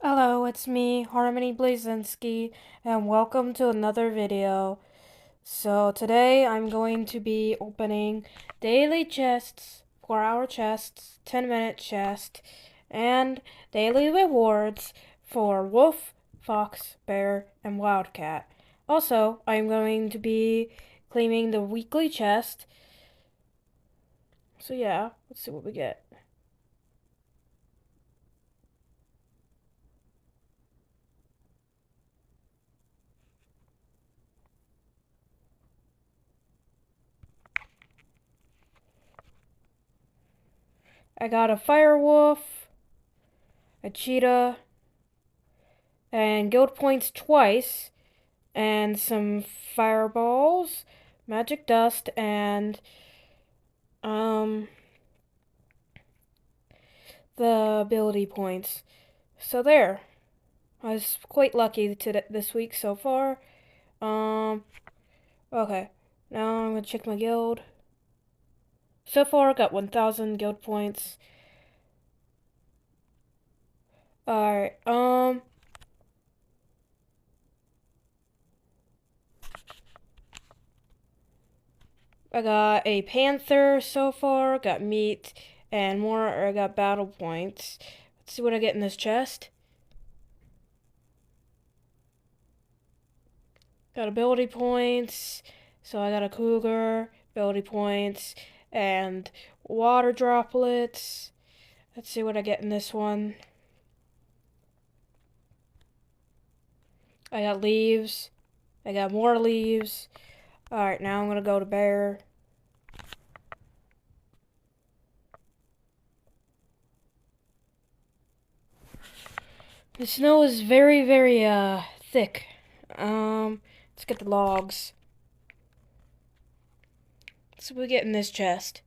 Hello, it's me, Harmony Blazinski, and welcome to another video. So today I'm going to be opening daily chests, 4-hour chests, 10-minute chest, and daily rewards for Wolf, Fox, Bear, and Wildcat. Also, I'm going to be claiming the weekly chest. So yeah, let's see what we get. I got a fire wolf, a cheetah, and guild points twice, and some fireballs, magic dust, and um the ability points. So there. I was quite lucky this week so far. Um okay. Now I'm gonna check my guild. So far I got 1,000 guild points. Alright, I got a panther so far, got meat, and more, I got battle points. Let's see what I get in this chest. Got ability points, so I got a cougar, ability points, and water droplets. Let's see what I get in this one. I got leaves. I got more leaves. Alright, now I'm gonna go to bear. The snow is very thick. Let's get the logs. So we get in this chest.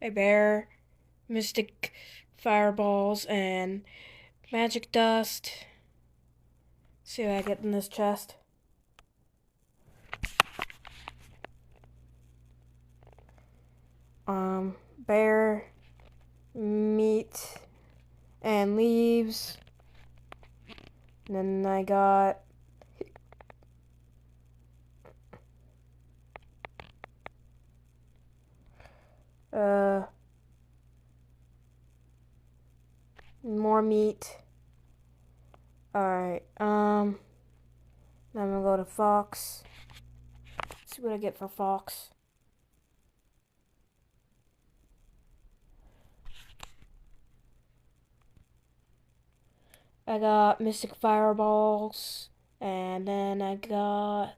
A bear, mystic fireballs, and magic dust. Let's see what I get in this chest. Bear, meat, and leaves. And then I got more meat. Alright, now I'm gonna go to Fox. See what I get for Fox. I got Mystic Fireballs, and then I got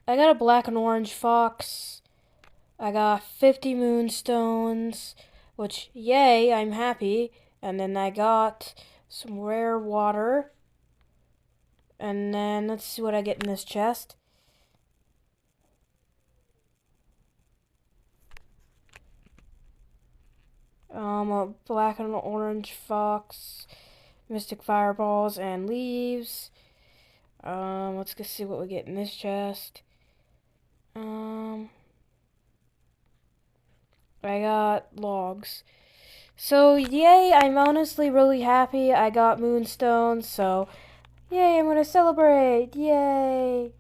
a black and orange fox. I got 50 moonstones, which, yay, I'm happy. And then I got some rare water. And then let's see what I get in this chest. A black and orange fox, mystic fireballs, and leaves. Let's go see what we get in this chest. I got logs. So, yay, I'm honestly really happy I got moonstones, so, yay, I'm gonna celebrate, yay!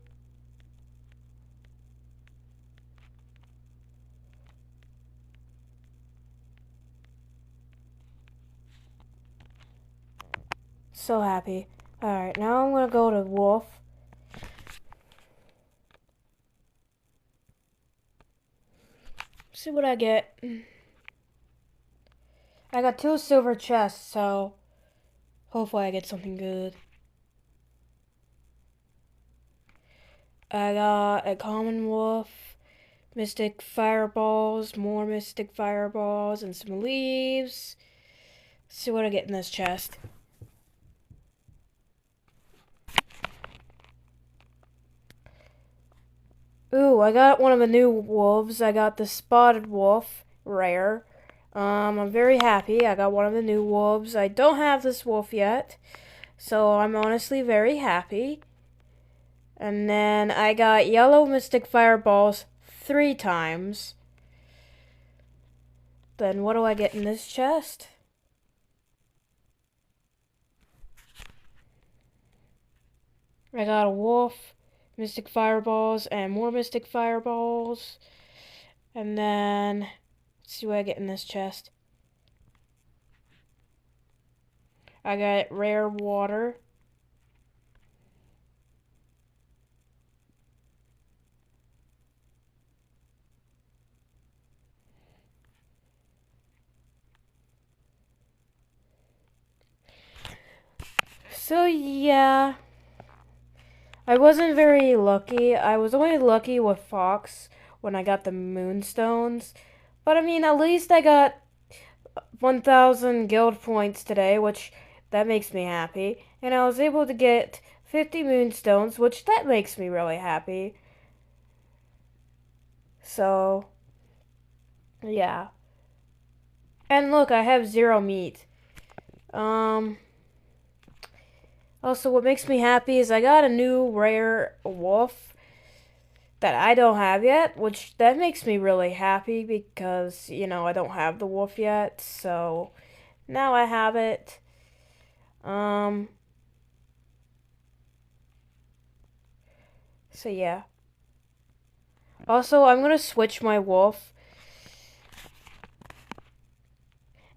So happy. Alright, now I'm gonna go to Wolf. See what I get. I got 2 silver chests, so hopefully I get something good. I got a common wolf, mystic fireballs, more mystic fireballs, and some leaves. Let's see what I get in this chest. Ooh, I got one of the new wolves. I got the spotted wolf, rare. I'm very happy. I got one of the new wolves. I don't have this wolf yet, so I'm honestly very happy. And then I got yellow mystic fireballs 3 times. Then what do I get in this chest? I got a wolf, mystic fireballs, and more mystic fireballs. And then, let's see what I get in this chest. I got rare water. So yeah, I wasn't very lucky. I was only lucky with Fox when I got the moonstones. But I mean, at least I got 1,000 guild points today, which that makes me happy. And I was able to get 50 moonstones, which that makes me really happy. So, yeah. And look, I have 0 meat. Also, what makes me happy is I got a new rare wolf that I don't have yet, which that makes me really happy because, I don't have the wolf yet. So, now I have it. So yeah. Also, I'm gonna switch my wolf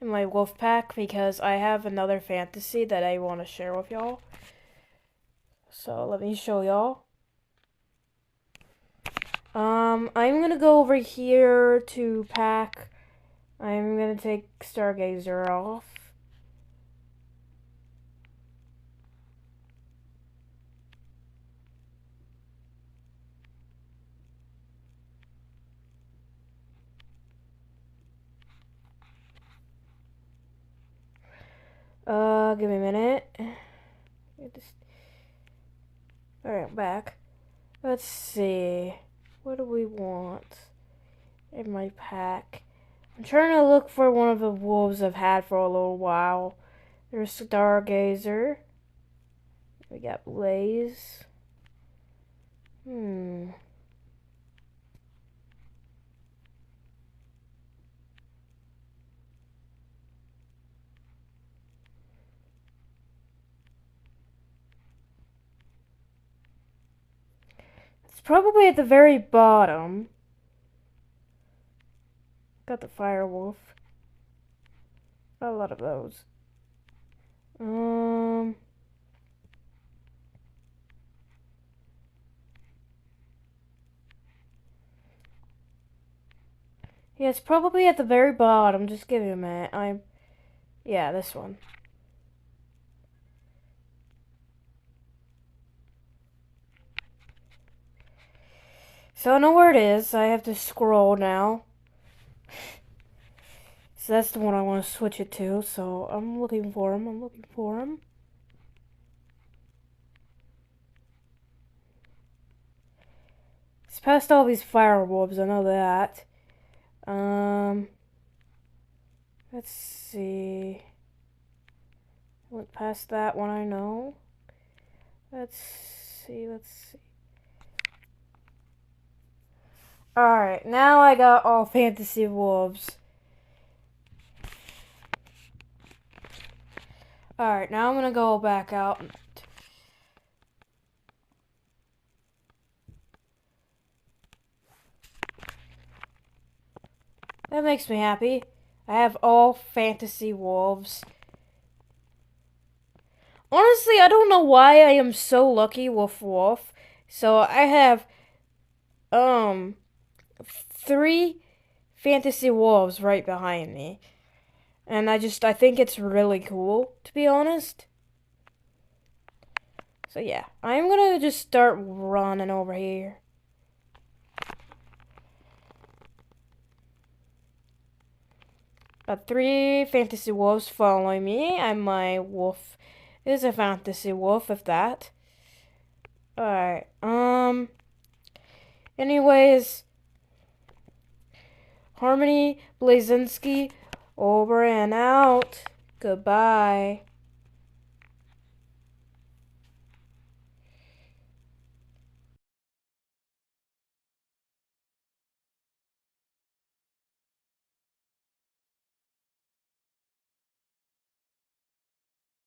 in my wolf pack because I have another fantasy that I want to share with y'all. So let me show y'all. I'm gonna go over here to pack. I'm gonna take Stargazer off. Give me a minute. Alright, I'm back. Let's see. What do we want in my pack? I'm trying to look for one of the wolves I've had for a little while. There's Stargazer. We got Blaze. It's probably at the very bottom. Got the Firewolf. Got a lot of those. Yeah, it's probably at the very bottom. Just give me a minute. Yeah, this one. So I know where it is. I have to scroll now. So that's the one I want to switch it to. So I'm looking for him. It's past all these firewolves. I know that. Let's see. Went past that one, I know. Let's see. Alright, now I got all fantasy wolves. Alright, now I'm gonna go back out. That makes me happy. I have all fantasy wolves. Honestly, I don't know why I am so lucky with wolf. So I have 3 fantasy wolves right behind me. And I think it's really cool, to be honest. So yeah, I'm gonna just start running over here. Got 3 fantasy wolves following me, and my wolf is a fantasy wolf, if that. Alright, anyways, Harmony Blazinski, over and out. Goodbye.